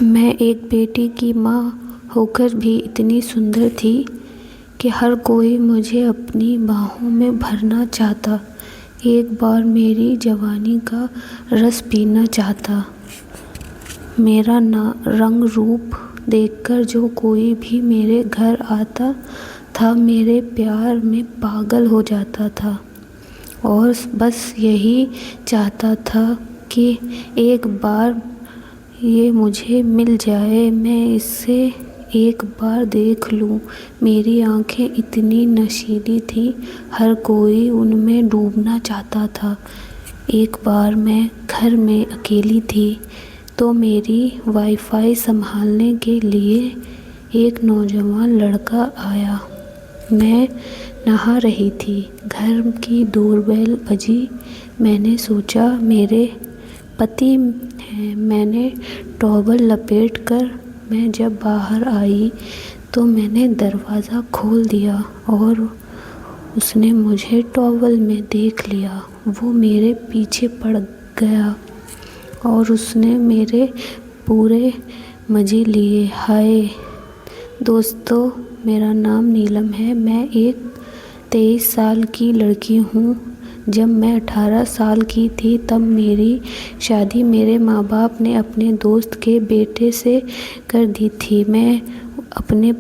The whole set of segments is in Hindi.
मैं एक बेटी की माँ होकर भी इतनी सुंदर थी कि हर कोई मुझे अपनी बाहों में भरना चाहता, एक बार मेरी जवानी का रस पीना चाहता। मेरा रंग रूप देखकर जो कोई भी मेरे घर आता था मेरे प्यार में पागल हो जाता था और बस यही चाहता था कि एक बार ये मुझे मिल जाए, मैं इससे एक बार देख लूँ। मेरी आंखें इतनी नशीली थीं, हर कोई उनमें डूबना चाहता था। एक बार मैं घर में अकेली थी तो मेरी वाईफाई संभालने के लिए एक नौजवान लड़का आया। मैं नहा रही थी, घर की डोरबेल बजी। मैंने सोचा मेरे पति हैं। मैंने टॉवल लपेट कर मैं जब बाहर आई तो मैंने दरवाज़ा खोल दिया और उसने मुझे टॉवल में देख लिया। वो मेरे पीछे पड़ गया और उसने मेरे पूरे मज़े लिए। हाय दोस्तों, मेरा नाम नीलम है। मैं एक 23 साल की लड़की हूँ। जब मैं 18 साल की थी तब मेरी शादी मेरे माँ बाप ने अपने दोस्त के बेटे से कर दी थी। मैं अपने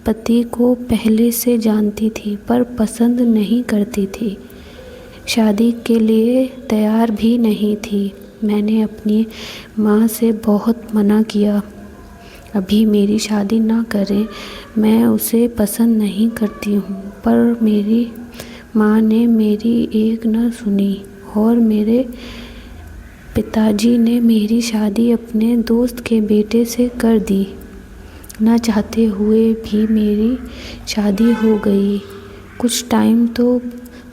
पति को पहले से जानती थी पर पसंद नहीं करती थी, शादी के लिए तैयार भी नहीं थी। मैंने अपनी माँ से बहुत मना किया, अभी मेरी शादी ना करें, मैं उसे पसंद नहीं करती हूँ। पर मेरी माँ ने मेरी एक न सुनी और मेरे पिताजी ने मेरी शादी अपने दोस्त के बेटे से कर दी। न चाहते हुए भी मेरी शादी हो गई। कुछ टाइम तो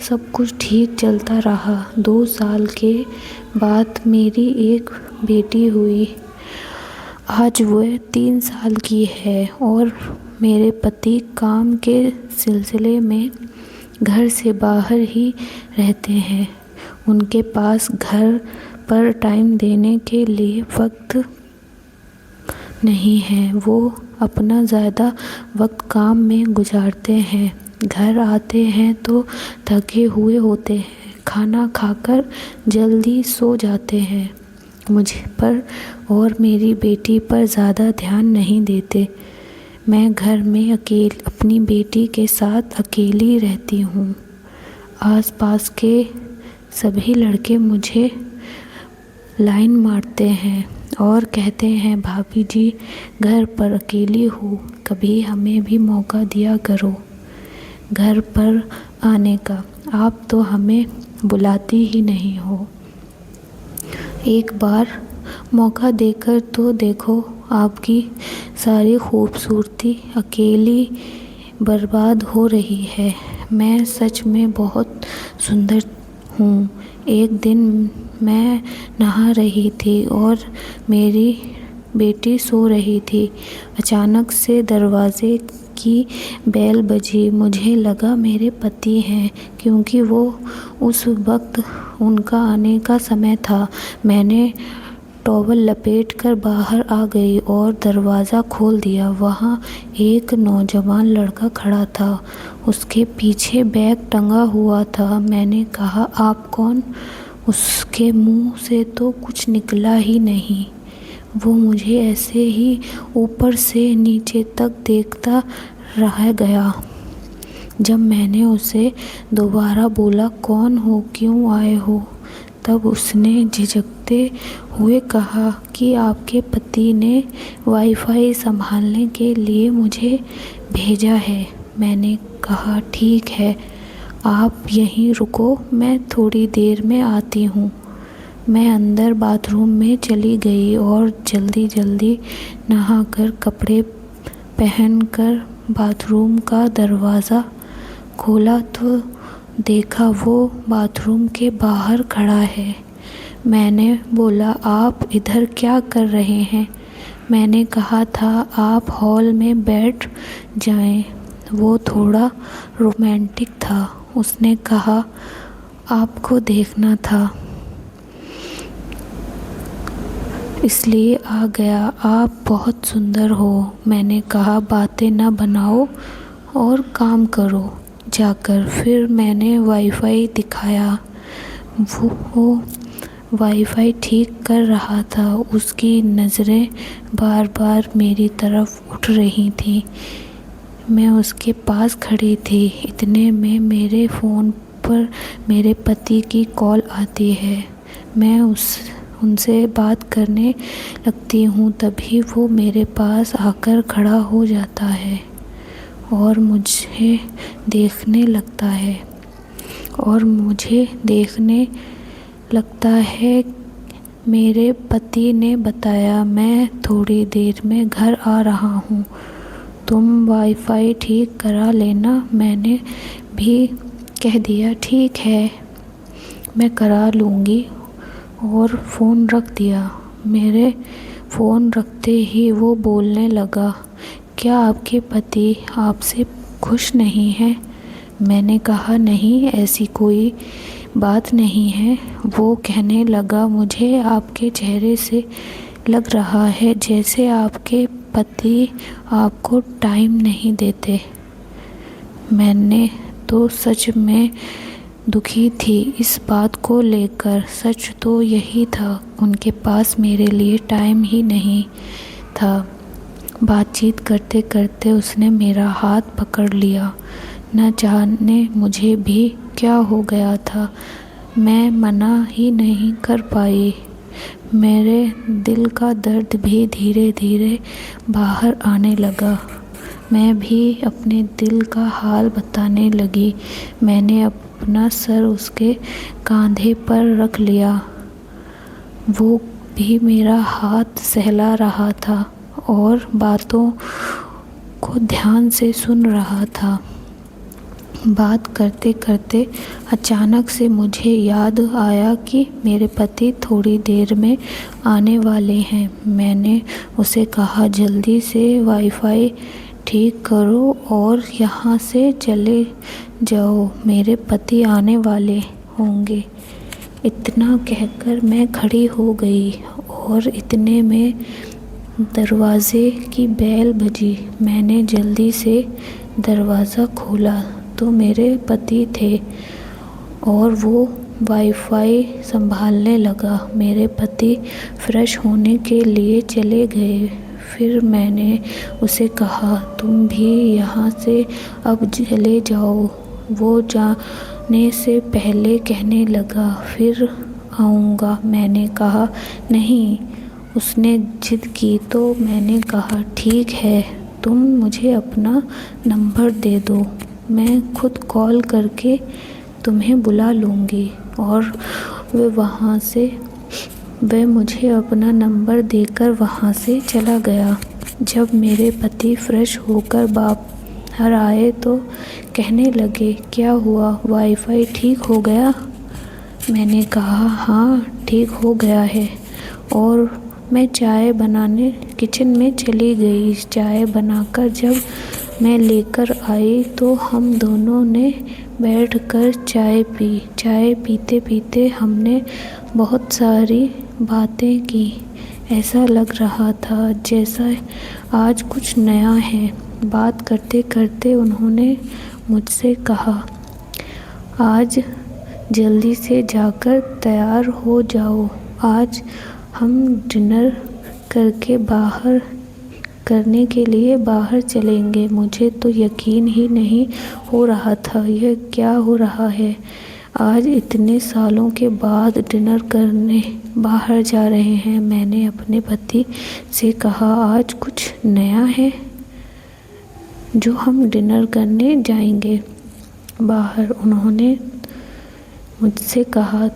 सब कुछ ठीक चलता रहा। 2 साल के बाद मेरी एक बेटी हुई। आज वह 3 साल की है और मेरे पति काम के सिलसिले में घर से बाहर ही रहते हैं। उनके पास घर पर टाइम देने के लिए वक्त नहीं है। वो अपना ज़्यादा वक्त काम में गुजारते हैं। घर आते हैं तो थके हुए होते हैं, खाना खाकर जल्दी सो जाते हैं। मुझ पर और मेरी बेटी पर ज़्यादा ध्यान नहीं देते। मैं घर में अपनी बेटी के साथ अकेली रहती हूँ। आसपास के सभी लड़के मुझे लाइन मारते हैं और कहते हैं, भाभी जी घर पर अकेली हो, कभी हमें भी मौका दिया करो घर पर आने का, आप तो हमें बुलाती ही नहीं हो। एक बार मौका देकर तो देखो, आपकी सारी खूबसूरती अकेली बर्बाद हो रही है। मैं सच में बहुत सुंदर हूँ। एक दिन मैं नहा रही थी और मेरी बेटी सो रही थी। अचानक से दरवाज़े की बेल बजी। मुझे लगा मेरे पति हैं, क्योंकि वो उस वक्त उनका आने का समय था। मैंने टॉवल लपेटकर बाहर आ गई और दरवाज़ा खोल दिया। वहाँ एक नौजवान लड़का खड़ा था, उसके पीछे बैग टंगा हुआ था। मैंने कहा, आप कौन? उसके मुंह से तो कुछ निकला ही नहीं। वो मुझे ऐसे ही ऊपर से नीचे तक देखता रह गया। जब मैंने उसे दोबारा बोला, कौन हो, क्यों आए हो, तब उसने झिझकते हुए कहा कि आपके पति ने वाईफाई संभालने के लिए मुझे भेजा है। मैंने कहा, ठीक है, आप यहीं रुको, मैं थोड़ी देर में आती हूँ। मैं अंदर बाथरूम में चली गई और जल्दी नहाकर कपड़े पहनकर बाथरूम का दरवाज़ा खोला तो देखा वो बाथरूम के बाहर खड़ा है। मैंने बोला, आप इधर क्या कर रहे हैं? मैंने कहा था आप हॉल में बैठ जाएं। वो थोड़ा रोमांटिक था। उसने कहा, आपको देखना था। इसलिए आ गया। आप बहुत सुंदर हो। मैंने कहा बातें ना बनाओ और काम करो जाकर। फिर मैंने वाईफाई दिखाया। वो वाईफाई ठीक कर रहा था। उसकी नज़रें बार बार मेरी तरफ उठ रही थीं। मैं उसके पास खड़ी थी। इतने में मेरे फ़ोन पर मेरे पति की कॉल आती है। मैं उनसे बात करने लगती हूँ, तभी वो मेरे पास आकर खड़ा हो जाता है और मुझे देखने लगता है। मेरे पति ने बताया, मैं थोड़ी देर में घर आ रहा हूँ, तुम वाईफाई ठीक करा लेना। मैंने भी कह दिया, ठीक है, मैं करा लूँगी, और फ़ोन रख दिया। मेरे फ़ोन रखते ही वो बोलने लगा, क्या आपके पति आपसे खुश नहीं हैं? मैंने कहा, नहीं, ऐसी कोई बात नहीं है। वो कहने लगा, मुझे आपके चेहरे से लग रहा है जैसे आपके पति आपको टाइम नहीं देते। मैंने तो सच में दुखी थी इस बात को लेकर। सच तो यही था, उनके पास मेरे लिए टाइम ही नहीं था। बातचीत करते करते उसने मेरा हाथ पकड़ लिया। न जाने मुझे भी क्या हो गया था, मैं मना ही नहीं कर पाई। मेरे दिल का दर्द भी धीरे धीरे बाहर आने लगा। मैं भी अपने दिल का हाल बताने लगी। मैंने अपना सर उसके कंधे पर रख लिया। वो भी मेरा हाथ सहला रहा था और बातों को ध्यान से सुन रहा था। बात करते करते अचानक से मुझे याद आया कि मेरे पति थोड़ी देर में आने वाले हैं। मैंने उसे कहा, जल्दी से वाईफाई ठीक करो और यहाँ से चले जाओ, मेरे पति आने वाले होंगे। इतना कहकर मैं खड़ी हो गई और इतने में दरवाज़े की बेल बजी। मैंने जल्दी से दरवाज़ा खोला तो मेरे पति थे और वो वाईफाई संभालने लगा। मेरे पति फ्रेश होने के लिए चले गए। फिर मैंने उसे कहा, तुम भी यहाँ से अब चले जाओ। वो जाने से पहले कहने लगा, फिर आऊँगा। मैंने कहा, नहीं। उसने जिद की तो मैंने कहा, ठीक है, तुम मुझे अपना नंबर दे दो, मैं खुद कॉल करके तुम्हें बुला लूँगी। और वह मुझे अपना नंबर देकर वहाँ से चला गया। जब मेरे पति फ्रेश होकर बाहर आए तो कहने लगे, क्या हुआ, वाईफाई ठीक हो गया? मैंने कहा, हाँ, ठीक हो गया है। और मैं चाय बनाने किचन में चली गई। चाय बनाकर जब मैं लेकर आई तो हम दोनों ने बैठकर चाय पी। चाय पीते पीते हमने बहुत सारी बातें की। ऐसा लग रहा था जैसा आज कुछ नया है। बात करते करते उन्होंने मुझसे कहा, आज जल्दी से जाकर तैयार हो जाओ, आज हम डिनर करने के लिए बाहर चलेंगे। मुझे तो यकीन ही नहीं हो रहा था, यह क्या हो रहा है। आज इतने सालों के बाद डिनर करने बाहर जा रहे हैं। मैंने अपने पति से कहा, आज कुछ नया है जो हम डिनर करने जाएंगे बाहर। उन्होंने मुझसे कहा,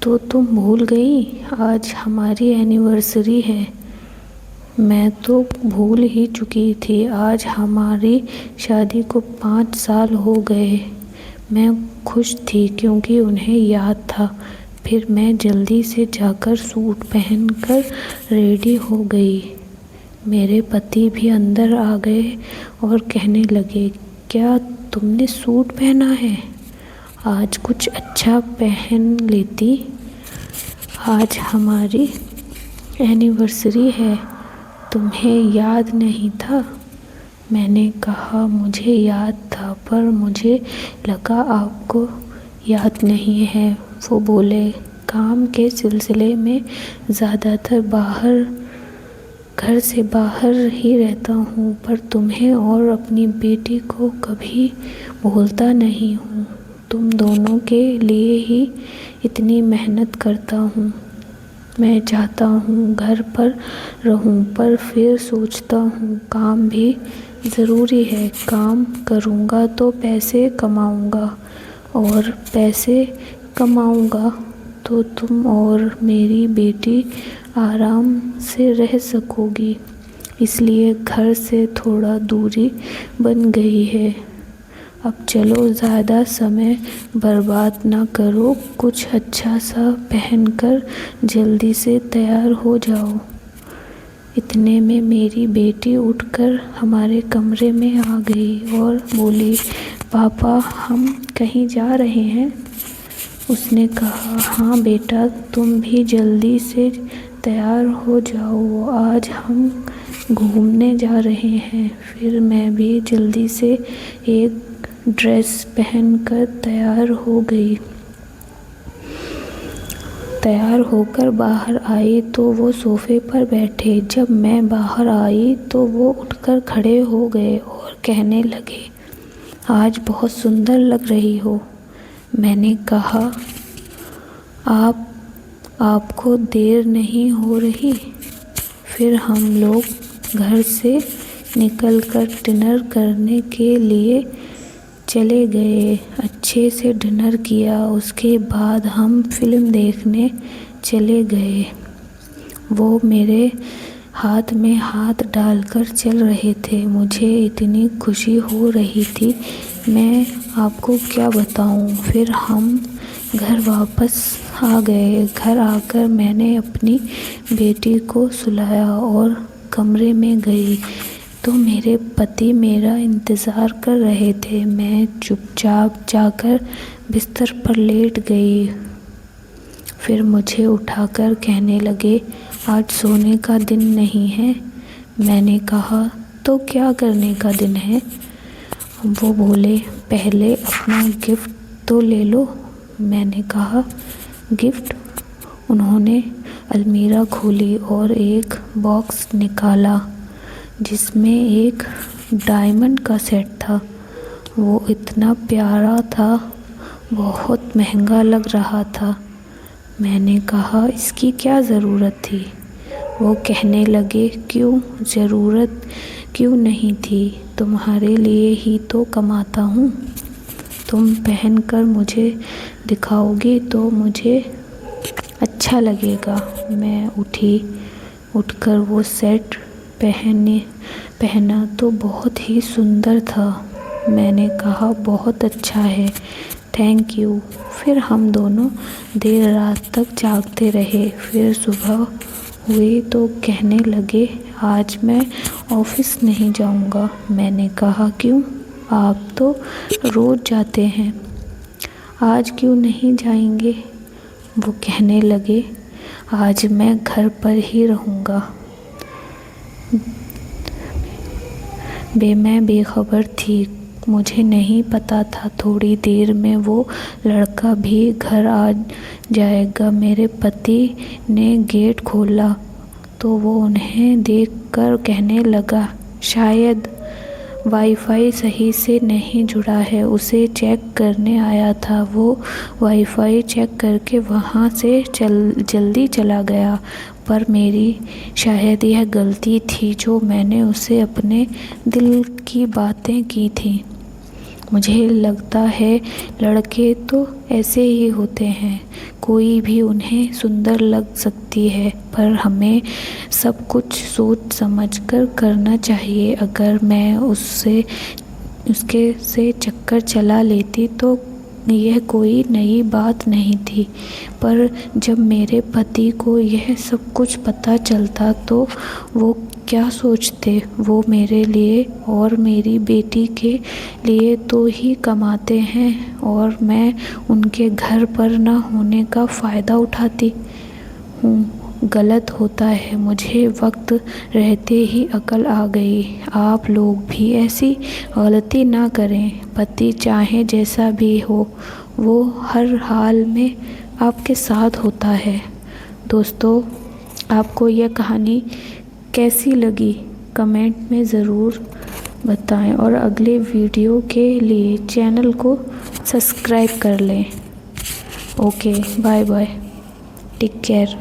तो तुम भूल गई, आज हमारी एनिवर्सरी है। मैं तो भूल ही चुकी थी। आज हमारी शादी को 5 साल हो गए। मैं खुश थी क्योंकि उन्हें याद था। फिर मैं जल्दी से जाकर सूट पहनकर रेडी हो गई। मेरे पति भी अंदर आ गए और कहने लगे, क्या तुमने सूट पहना है? आज कुछ अच्छा पहन लेती, आज हमारी एनिवर्सरी है, तुम्हें याद नहीं था? मैंने कहा मुझे याद था, पर मुझे लगा आपको याद नहीं है। वो बोले, काम के सिलसिले में ज़्यादातर घर से बाहर ही रहता हूँ, पर तुम्हें और अपनी बेटी को कभी भूलता नहीं हूँ। तुम दोनों के लिए ही इतनी मेहनत करता हूँ। मैं चाहता हूँ घर पर रहूँ, पर फिर सोचता हूँ काम भी ज़रूरी है। काम करूँगा तो पैसे कमाऊँगा, और पैसे कमाऊँगा तो तुम और मेरी बेटी आराम से रह सकोगी। इसलिए घर से थोड़ा दूरी बन गई है। अब चलो, ज़्यादा समय बर्बाद ना करो, कुछ अच्छा सा पहनकर जल्दी से तैयार हो जाओ। इतने में मेरी बेटी उठकर हमारे कमरे में आ गई और बोली, पापा हम कहीं जा रहे हैं? उसने कहा, हाँ बेटा, तुम भी जल्दी से तैयार हो जाओ, आज हम घूमने जा रहे हैं। फिर मैं भी जल्दी से एक ड्रेस पहनकर तैयार हो गई। तैयार होकर बाहर आई तो वो सोफ़े पर बैठे। जब मैं बाहर आई तो वो उठकर खड़े हो गए और कहने लगे, आज बहुत सुंदर लग रही हो। मैंने कहा, आपको देर नहीं हो रही? फिर हम लोग घर से निकलकर डिनर करने के लिए चले गए। अच्छे से डिनर किया, उसके बाद हम फिल्म देखने चले गए। वो मेरे हाथ में हाथ डालकर चल रहे थे। मुझे इतनी खुशी हो रही थी, मैं आपको क्या बताऊं। फिर हम घर वापस आ गए। घर आकर मैंने अपनी बेटी को सुलाया और कमरे में गई तो मेरे पति मेरा इंतज़ार कर रहे थे। मैं चुपचाप जाकर बिस्तर पर लेट गई। फिर मुझे उठाकर कहने लगे, आज सोने का दिन नहीं है। मैंने कहा, तो क्या करने का दिन है? वो बोले, पहले अपना गिफ्ट तो ले लो। मैंने कहा, गिफ्ट? उन्होंने अलमीरा खोली और एक बॉक्स निकाला जिसमें एक डायमंड का सेट था। वो इतना प्यारा था, बहुत महंगा लग रहा था। मैंने कहा, इसकी क्या ज़रूरत थी? वो कहने लगे, क्यों ज़रूरत क्यों नहीं थी, तुम्हारे लिए ही तो कमाता हूँ। तुम पहनकर मुझे दिखाओगी तो मुझे अच्छा लगेगा। मैं उठकर वो सेट पहना तो बहुत ही सुंदर था। मैंने कहा, बहुत अच्छा है, थैंक यू। फिर हम दोनों देर रात तक जागते रहे। फिर सुबह हुई तो कहने लगे, आज मैं ऑफिस नहीं जाऊंगा। मैंने कहा, क्यों? आप तो रोज़ जाते हैं, आज क्यों नहीं जाएंगे? वो कहने लगे, आज मैं घर पर ही रहूँगा। मैं बेखबर थी, मुझे नहीं पता था थोड़ी देर में वो लड़का भी घर आ जाएगा। मेरे पति ने गेट खोला तो वो उन्हें देखकर कहने लगा, शायद वाईफाई सही से नहीं जुड़ा है, उसे चेक करने आया था। वो वाईफाई चेक करके वहाँ से जल्दी चला गया, पर मेरी शायद यह गलती थी जो मैंने उसे अपने दिल की बातें की थी। मुझे लगता है लड़के तो ऐसे ही होते हैं, कोई भी उन्हें सुंदर लग सकती है, पर हमें सब कुछ सोच समझकर करना चाहिए। अगर मैं उसके से चक्कर चला लेती तो यह कोई नई बात नहीं थी, पर जब मेरे पति को यह सब कुछ पता चलता तो वो क्या सोचते। वो मेरे लिए और मेरी बेटी के लिए तो ही कमाते हैं और मैं उनके घर पर ना होने का फ़ायदा उठाती हूँ। गलत होता है। मुझे वक्त रहते ही अकल आ गई। आप लोग भी ऐसी गलती ना करें। पति चाहे जैसा भी हो, वो हर हाल में आपके साथ होता है। दोस्तों, आपको यह कहानी कैसी लगी कमेंट में ज़रूर बताएं और अगले वीडियो के लिए चैनल को सब्सक्राइब कर लें। Okay, bye bye, take care.